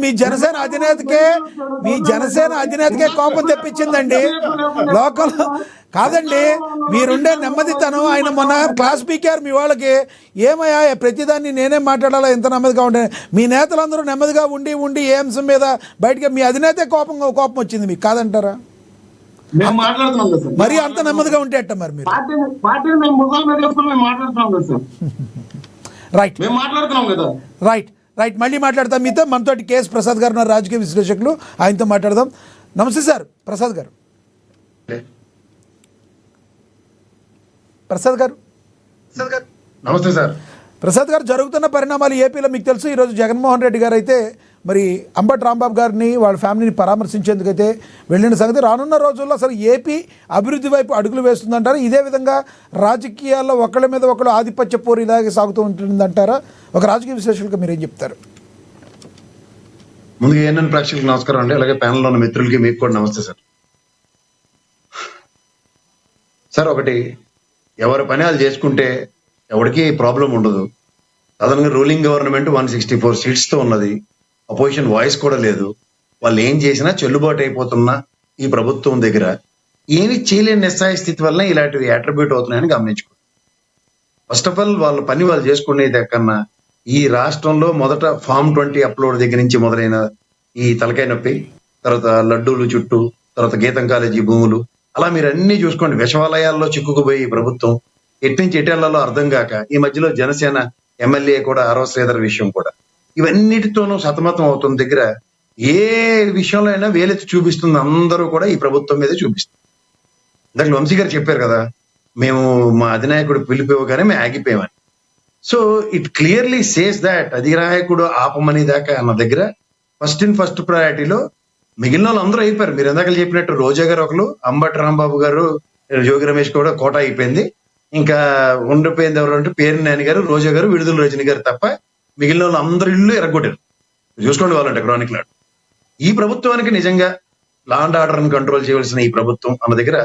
మీ జనసేన అధినేతకే కోపం తెప్పించిందండి. లోకల్ కాదండి, మీరుండే నెమ్మదితనం. ఆయన మొన్న క్లాస్ స్పీకర్ మీ వాళ్ళకి ఏమయ్యా ప్రతిదాన్ని నేనే మాట్లాడాలా, ఎంత నెమ్మదిగా ఉండే. మీ నేతలందరూ నెమ్మదిగా ఉండి ఉండి ఏ అంశం మీద బయటకి మీ అధినేతే కోపం వచ్చింది మీకు, కాదంటారా? మరి అంత నెమ్మదిగా ఉంటే అట్ట మరి మీరు రైట్ రైట్ రైట్ మళ్ళీ మాట్లాడతాం మీతో. మనతోటి కేఎస్ ప్రసాద్ గారు ఉన్నారు, రాజకీయ విశ్లేషకులు, ఆయనతో మాట్లాడదాం. నమస్తే సార్ ప్రసాద్ గారు. నమస్తే సార్. ప్రసాద్ గారు, జరుగుతున్న పరిణామాలు ఏపీలో మీకు తెలుసు. ఈరోజు జగన్మోహన్ రెడ్డి గారు అయితే మరి అంబటి రాంబాబు గారిని వాళ్ళ ఫ్యామిలీని పరామర్శించేందుకైతే వెళ్ళిన సంగతి. రానున్న రోజుల్లో అసలు ఏపీ అభివృద్ధి వైపు అడుగులు వేస్తుందంటారా? ఇదే విధంగా రాజకీయాల్లో ఒకళ్ళ మీద ఒకళ్ళు ఆధిపత్య పోరు ఇలాగే సాగుతూ ఉంటుందంటారా? ఒక రాజకీయ విశ్లేషకులుగా మీరేం చెప్తారు? ముందుగా ఏఎన్ఎన్ ప్రేక్షకులకు నమస్కారం అండి, అలాగే ప్యానెల్లో ఉన్న మిత్రులకి మీకు కూడా నమస్తే సార్. సార్, ఒకటి, ఎవరి పని వాళ్ళు చేసుకుంటే ఎవరికి ప్రాబ్లం ఉండదు. అదనంగా రూలింగ్ గవర్నమెంట్ 164 సీట్స్తో ఉన్నది. అపోజిషన్ వాయిస్ కూడా లేదు. వాళ్ళు ఏం చేసినా చెల్లుబాటు అయిపోతున్న ఈ ప్రభుత్వం దగ్గర ఏమి చేయలేని నిస్సాయ స్థితి వల్ల ఇలాంటివి అట్రిబ్యూట్ అవుతున్నాయని గమనించుకోండి. ఫస్ట్ ఆఫ్ ఆల్ వాళ్ళ పని వాళ్ళు చేసుకునేది కన్నా ఈ రాష్ట్రంలో మొదట ఫామ్ 20 అప్లోడ్ దగ్గర నుంచి మొదలైన ఈ తలకాయ నొప్పి, తర్వాత లడ్డూలు చుట్టూ, తర్వాత గీతం కాలేజీ భూములు, అలా మీరు అన్ని చూసుకోండి. విషవాలయాల్లో చిక్కుకుపోయి ఈ ప్రభుత్వం ఎట్నుంచి ఎటెళ్లాలో అర్థం కాక ఈ మధ్యలో జనసేన ఎమ్మెల్యే కూడా ఆరవ శ్రీధర్ విషయం కూడా, ఇవన్నిటితోనూ సతమతం అవుతున్న దగ్గర ఏ విషయంలో అయినా వేలెత్తి చూపిస్తుంది అందరూ కూడా ఈ ప్రభుత్వం మీదే చూపిస్తుంది. ఇందాక వంశీ గారు చెప్పారు కదా, మేము మా అధినాయకుడు పిలిపివ్వగానే మేము ఆగిపోయామని. So it clearly says that అధినాయకుడు ఆపమని దాకా అన్న దగ్గర ఫస్ట్ ప్రయారిటీలో మిగిలిన వాళ్ళు అందరూ అయిపోయారు. మీరు ఎందాక చెప్పినట్టు రోజా గారు ఒకరు, అంబటి రాంబాబు గారు, జోగి రమేష్ కూడా కోట అయిపోయింది. ఇంకా ఉండిపోయింది ఎవరు అంటే పేరు నాని గారు, రోజా గారు, విడుదల రజని గారు తప్ప మిగిలిన వాళ్ళు అందరూ ఇల్లు ఎరగొట్టారు. చూసుకోండి వాళ్ళంటే క్రానిక్ లాడ్. ఈ ప్రభుత్వానికి నిజంగా లా అండ్ ఆర్డర్ ని కంట్రోల్ చేయవలసిన ఈ ప్రభుత్వం అన్న దగ్గర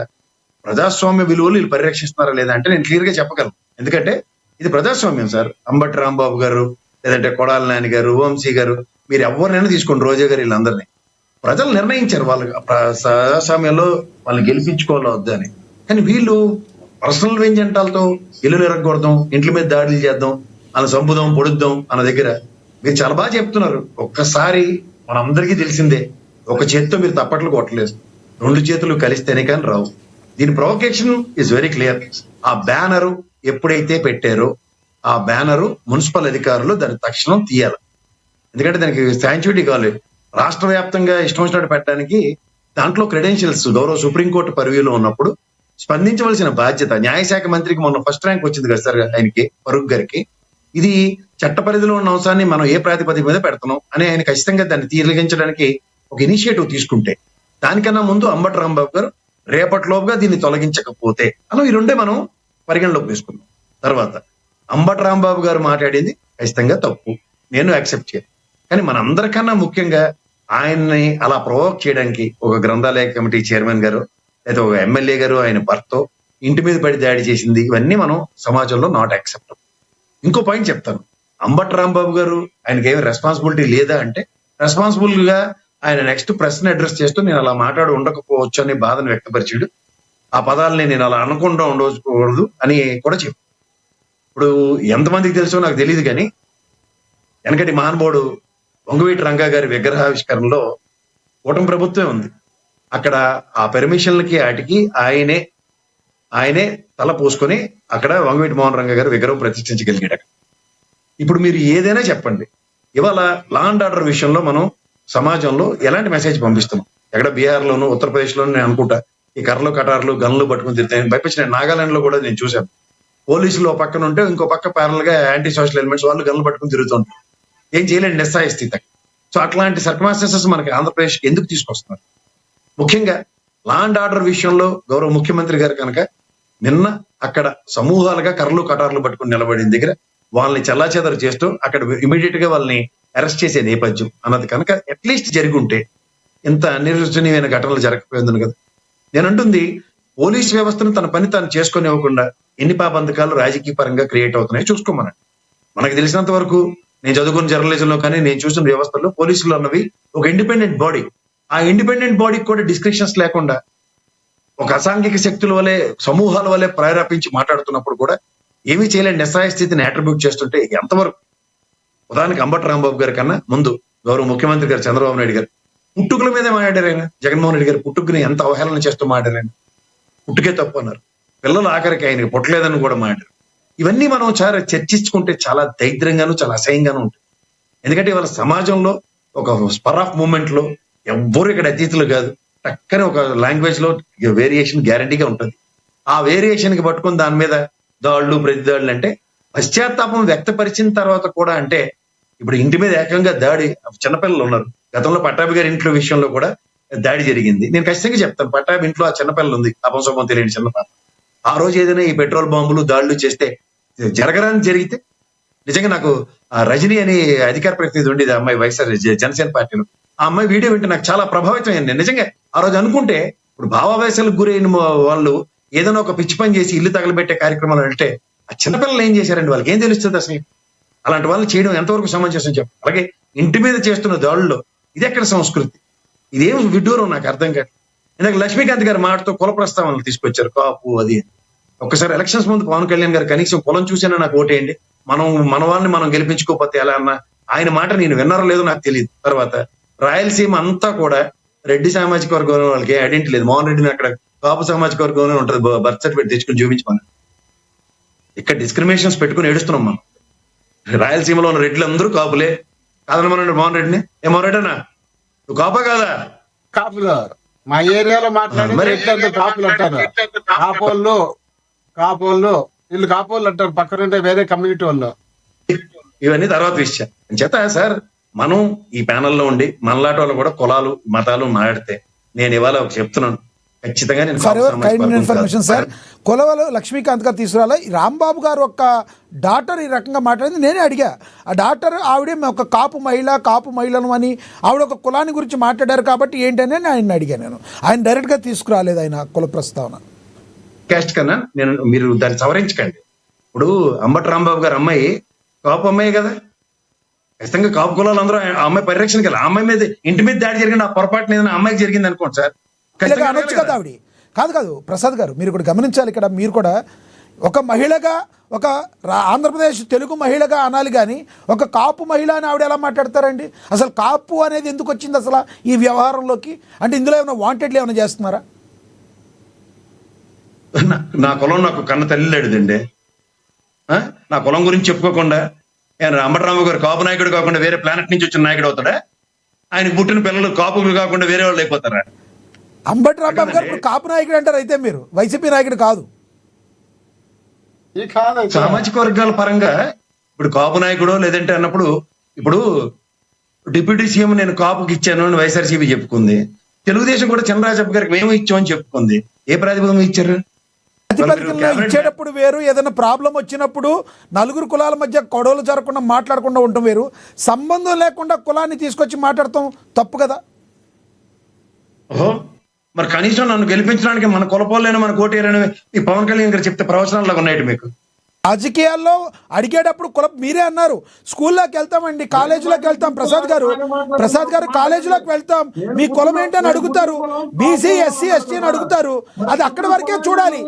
ప్రజాస్వామ్య విలువలు వీళ్ళు పరిరక్షిస్తున్నారా లేదా అంటే నేను క్లియర్ గా చెప్పగలను. ఎందుకంటే ఇది ప్రజాస్వామ్యం సార్. అంబటి రాంబాబు గారు, లేదంటే కొడాల నాని గారు, వంశీ గారు, మీరు ఎవరినైనా తీసుకోండి, రోజా గారు, వీళ్ళందరినీ ప్రజలు నిర్ణయించారు వాళ్ళకి ప్రజాస్వామ్యంలో వాళ్ళని గెలిపించుకోవాలా వద్దా అని. కానీ వీళ్ళు పర్సనల్ వెంజంటాలతో ఇల్లు ఎరగొడదాం, ఇంట్ల మీద దాడులు చేద్దాం, అలా చంపుదాం, పొడుద్దాం అన్న దగ్గర మీరు చాలా బాగా చెప్తున్నారు. ఒక్కసారి మనందరికీ తెలిసిందే, ఒక చేతితో మీరు తప్పట్లు కొట్టలేదు, 2 చేతులు కలిస్తేనే కానీ రావు. దీని ప్రొవకేషన్ ఇస్ వెరీ క్లియర్. ఆ బ్యానరు ఎప్పుడైతే పెట్టారో ఆ బ్యానరు మున్సిపల్ అధికారులు దాన్ని తక్షణం తీయాలి. ఎందుకంటే దానికి శాంక్చుటీ కాలేదు. రాష్ట్ర వ్యాప్తంగా ఇష్టం వచ్చినట్టు పెట్టడానికి దాంట్లో క్రెడెన్షియల్స్ గౌరవ సుప్రీంకోర్టు పరివ్యూలో ఉన్నప్పుడు స్పందించవలసిన బాధ్యత న్యాయశాఖ మంత్రికి మొన్న ఫస్ట్ ర్యాంక్ వచ్చింది కదా సార్ ఆయనకి, ఫరూక్ గారికి. ఇది చట్ట పరిధిలో ఉన్న అంశాన్ని మనం ఏ ప్రాతిపదిక మీద పెడుతున్నాం అని ఆయన ఖచ్చితంగా దాన్ని తీర్లిగించడానికి ఒక ఇనిషియేటివ్ తీసుకుంటే, దానికన్నా ముందు అంబటి రాంబాబు గారు రేపటిలోపుగా దీన్ని తొలగించకపోతే అలా ఈ రెండే మనం పరిగణలోకి తీసుకున్నాం. తర్వాత అంబటి రాంబాబు గారు మాట్లాడింది ఖచ్చితంగా తప్పు, నేను యాక్సెప్ట్ చేయను. కానీ మనందరికన్నా ముఖ్యంగా ఆయన్ని అలా ప్రొవోక్ చేయడానికి ఒక గ్రంథాలయ కమిటీ చైర్మన్ గారు, లేదా ఒక ఎమ్మెల్యే గారు ఆయన భర్త ఇంటి మీద పడి దాడి చేసింది, ఇవన్నీ మనం సమాజంలో నాట్ యాక్సెప్టబుల్. ఇంకో పాయింట్ చెప్తాను. అంబటి రాంబాబు గారు ఆయనకి ఏమి రెస్పాన్సిబిలిటీ లేదా అంటే, రెస్పాన్సిబుల్ గా ఆయన నెక్స్ట్ ప్రెస్ ని అడ్రస్ చేస్తూ నేను అలా మాట్లాడి ఉండకపోవచ్చు అనే బాధను వ్యక్తపరిచాడు. ఆ పదాలని నేను అలా అనకుండా ఉండకూడదు అని కూడా చెప్పు. ఇప్పుడు ఎంతమందికి తెలుసో నాకు తెలియదు కానీ వెనకటి మహానుభావుడు వంగవీటి రంగా గారి విగ్రహావిష్కరణలో కూటమి ప్రభుత్వమే ఉంది. అక్కడ ఆ పెర్మిషన్లకి వాటికి ఆయనే తల పోసుకొని అక్కడ వంగవీటి మోహన్ రంగ గారు విగ్రహం ప్రతిష్ఠించగలిగాడు. ఇప్పుడు మీరు ఏదైనా చెప్పండి, ఇవాళ లా అండ్ ఆర్డర్ విషయంలో మనం సమాజంలో ఎలాంటి మెసేజ్ పంపిస్తున్నాం? ఎక్కడ బీహార్ లోను, ఉత్తరప్రదేశ్ లోను నేను అనుకుంటా ఈ కర్రలు కటార్లు గన్లు పట్టుకుని తిరుగుతాయి. భయపించిన నాగాలాండ్ లో కూడా నేను చూశాను. పోలీసులు ఒక పక్కన ఉంటే ఇంకో పక్క ప్యారల్ గా యాంటీ సోషల్ ఎలిమెంట్స్ వాళ్ళు గన్లు పట్టుకుని తిరుగుతుంటారు. ఏం చేయలేని నిస్సాయ స్థితి. సో అట్లాంటి సర్కమ్స్టాన్సెస్ మనకి ఆంధ్రప్రదేశ్ ఎందుకు తీసుకొస్తున్నారు? ముఖ్యంగా లా అండ్ ఆర్డర్ విషయంలో గౌరవ ముఖ్యమంత్రి గారు కనుక నిన్న అక్కడ సమూహాలుగా కర్రలు కటార్లు పట్టుకుని నిలబడిన దగ్గర వాళ్ళని చెల్లాచెదరు చేస్తూ అక్కడ ఇమీడియట్ గా వాళ్ళని అరెస్ట్ చేసే నేపథ్యం అన్నది కనుక అట్లీస్ట్ జరిగి ఉంటే ఇంత నిర్వచనీయమైన ఘటనలు జరగకపోయింది కదా. నేను అంటుంది, పోలీస్ వ్యవస్థను తన పని తాను చేసుకునివ్వకుండా ఎన్ని పాబంధకాలు రాజకీయ పరంగా క్రియేట్ అవుతున్నాయో చూసుకోమనండి. మనకు తెలిసినంత వరకు నేను చదువుకున్న జర్నలిజంలో కానీ నేను చూసిన వ్యవస్థలో పోలీసులు అన్నవి ఒక ఇండిపెండెంట్ బాడీ. ఆ ఇండిపెండెంట్ బాడీకి కూడా డిస్క్రిప్షన్స్ లేకుండా ఒక అసాంఘిక శక్తుల వలె సమూహాల వలె ప్రేరేపించి మాట్లాడుతున్నప్పుడు కూడా ఏమీ చేయలేని నిస్సహాయ స్థితిని అట్రిబ్యూట్ చేస్తుంటే ఎంతవరకు? ఉదాహరణకి అంబటి రాంబాబు గారి కన్నా ముందు గౌరవ ముఖ్యమంత్రి గారు చంద్రబాబు నాయుడు గారు పుట్టుకల మీదే మాట్లాడారు. ఆయన జగన్మోహన్ రెడ్డి గారు పుట్టుకుని ఎంత అవహేళన చేస్తూ మాట్లాడారు. పుట్టుకే తప్పు అన్నారు. పిల్లలు ఆఖరికి ఆయనకి పుట్టలేదని కూడా మాట్లాడారు. ఇవన్నీ మనం చాలా చర్చించుకుంటే చాలా దరిద్రంగాను చాలా అసహ్యంగాను ఉంటుంది. ఎందుకంటే ఇవాళ సమాజంలో ఒక స్పర్ ఆఫ్ మూమెంట్ లో ఎవ్వరు ఇక్కడ అతీతులు కాదు. టక్కనే ఒక లాంగ్వేజ్ లో వేరియేషన్ గ్యారంటీగా ఉంటుంది. ఆ వేరియేషన్ కి పట్టుకుని దాని మీద దాడులు ప్రతిదాడులు అంటే పశ్చాత్తాపం వ్యక్తపరిచిన తర్వాత కూడా అంటే ఇప్పుడు ఇంటి మీద ఏకంగా దాడి, చిన్నపిల్లలు ఉన్నారు. గతంలో పట్టాభి గారి ఇంట్లో విషయంలో కూడా దాడి జరిగింది. నేను ఖచ్చితంగా చెప్తాను, పట్టాభి ఇంట్లో ఆ చిన్నపిల్లలు ఉంది, అపంసమం తెలియని చిన్న పాప. ఆ రోజు ఏదైనా ఈ పెట్రోల్ బాంబులు దాడులు చేస్తే జరగరాని జరిగితే నిజంగా నాకు ఆ రజనీ అని అధికార ప్రతినిధి ఉండేది, అమ్మాయి వైఎస్ఆర్ జనసేన పార్టీలో, ఆ అమ్మాయి వీడియో వింటే నాకు చాలా ప్రభావితం అయింది. నిజంగా ఆ రోజు అనుకుంటే ఇప్పుడు భావావేశాలకు గురైన వాళ్ళు ఏదైనా ఒక పిచ్చి పని చేసి ఇల్లు తగలబెట్టే కార్యక్రమాలు అంటే ఆ చిన్నపిల్లలు ఏం చేశారండి? వాళ్ళకి ఏం తెలుస్తుంది అసలు? అలాంటి వాళ్ళు చేయడం ఎంతవరకు సమంజసం చెప్పు. అలాగే ఇంటి మీద చేస్తున్న దాడుల్లో ఇది ఎక్కడ సంస్కృతి? ఇదేం విడ్డూరం నాకు అర్థం కాదు. ఇందాక లక్ష్మీకాంత్ గారు మాటతో కుల ప్రస్తావనలు తీసుకొచ్చారు, కాపు అది. ఒక్కసారి ఎలక్షన్స్ ముందు పవన్ కళ్యాణ్ గారు కనీసం కులం చూసినా నాకు ఓటేయండి, మన వాళ్ళని మనం గెలిపించుకోకపోతే ఎలా అన్న ఆయన మాట నేను విన్నారో లేదో నాకు తెలియదు. తర్వాత రాయలసీమ అంతా కూడా రెడ్డి సామాజిక వర్గం వాళ్ళకి ఐడెంటిటీ లేదు. మోహన్ రెడ్డిని అక్కడ కాపు సామాజిక వర్గంలో ఉంటుంది, బర్త్ సర్టిఫికేట్ తెచ్చుకుని చూపించమని. ఇక్కడ డిస్క్రిమినేషన్స్ పెట్టుకుని ఏడుస్తున్నాం మనం. రాయలసీమలో ఉన్న రెడ్లు అందరూ కాపులే కాదనమనండి మోహన్ రెడ్డిని. ఏ మోహన్ రెడ్డి అన్నా నువ్వు కాపా కాదా? కాపులు మా ఏరియాలో మాట్లాడి కాపులు అంటారు. కాపోళ్ళు వీళ్ళు కాపోళ్ళు అంటారు, పక్కనుంటే వేరే కమ్యూనిటీ వాళ్ళు. ఇవన్నీ తర్వాత విషయం చేత సార్, మనం ఈ ప్యానల్లో ఉండి మనలాంటి వాళ్ళు కూడా కులాలు మతాలు మాట్లాడితే నేను ఇవాళ చెప్తున్నాను, ఖచ్చితంగా ఇన్ఫర్మేషన్ సార్, కొలవలు లక్ష్మీకాంత్ గారు తీసుకురాలి. రాంబాబు గారు ఒక డాక్టర్ ఈ రకంగా మాట్లాడింది నేనే అడిగా. ఆ డాక్టర్ ఆవిడే ఒక కాపు మహిళను అని ఆవిడ ఒక కులాన్ని గురించి మాట్లాడారు కాబట్టి ఏంటనే ఆయన అడిగాను. నేను ఆయన డైరెక్ట్గా తీసుకురాలేదు ఆయన కుల ప్రస్తావన. క్యాస్ట్ కన్నా మీరు దాన్ని సవరించకండి. ఇప్పుడు అంబటి రాంబాబు గారు అమ్మాయి కాపు అమ్మాయి కదా, ఖచ్చితంగా కాపు కులాలు అందరూ ఆ అమ్మాయి పరిరక్షణకి వెళ్ళి ఆ అమ్మాయి మీద ఇంటి మీద దాడి జరిగింది, ఆ పొరపాటున ఏదైనా అమ్మాయికి జరిగింది అనుకోండి సార్, అనొచ్చు కదా ఆవిడ. కాదు ప్రసాద్ గారు, మీరు కూడా గమనించాలి. ఇక్కడ మీరు కూడా ఒక మహిళగా, ఒక ఆంధ్రప్రదేశ్ తెలుగు మహిళగా అనాలి కానీ ఒక కాపు మహిళ అని ఆవిడ ఎలా మాట్లాడతారండి? అసలు కాపు అనేది ఎందుకు వచ్చింది అసలు ఈ వ్యవహారంలోకి? అంటే ఇందులో ఏమైనా వాంటెడ్లు ఏమైనా చేస్తున్నారా? నా కులం నాకు కన్న తల్లి లేడుదండి. నా కులం గురించి చెప్పుకోకుండా అంబటరాంబాబు గారు కాపు నాయకుడు కాకుండా వేరే ప్లానెట్ నుంచి వచ్చిన నాయకుడు అవుతాడా? ఆయనకు పుట్టిన పిల్లలు కాపులు కాకుండా వేరే వాళ్ళు అయిపోతారా? అంబటి రాంబాబు గారు ఇప్పుడు కాపు నాయకుడు అంటారు, అయితే మీరు వైసీపీ నాయకుడు కాదు. సామాజిక వర్గాల పరంగా ఇప్పుడు కాపు నాయకుడు లేదంటే అన్నప్పుడు ఇప్పుడు డిప్యూటీ సీఎం నేను కాపుకి ఇచ్చాను అని వైఎస్ఆర్సీపీ చెప్పుకుంది. తెలుగుదేశం కూడా చంద్రరాజప్ప గారికి మేము ఇచ్చామని చెప్పుకుంది. ఏ ప్రాతిపదికన ఇచ్చారు? ప్రతిపదికల్లో ఇచ్చేటప్పుడు వేరు, ఏదైనా ప్రాబ్లం వచ్చినప్పుడు నలుగురు కులాల మధ్య గొడవలు జరగకుండా మాట్లాడకుండా ఉండటం వేరు, సంబంధం లేకుండా కులాన్ని తీసుకొచ్చి మాట్లాడటం తప్పు కదా. ఓహో, మరి కనీసం నన్ను గెలిపించడానికి మన కులపోలేని మన కోటేరని ఈ పవన్ కళ్యాణ్ గారు చెప్తే ప్రవచనాలు ఉన్నాయండి మీకు. రాజకీయాల్లో అడిగేటప్పుడు కులం మీరే అన్నారు. స్కూల్లోకి వెళ్తామండి, కాలేజీలోకి వెళ్తాం. ప్రసాద్ గారు కాలేజీలోకి వెళ్తాం, మీ కులం ఏంటని అడుగుతారు, బీసీ ఎస్సీ ఎస్టీ అని అడుగుతారు. అది అక్కడి వరకే చూడాలి.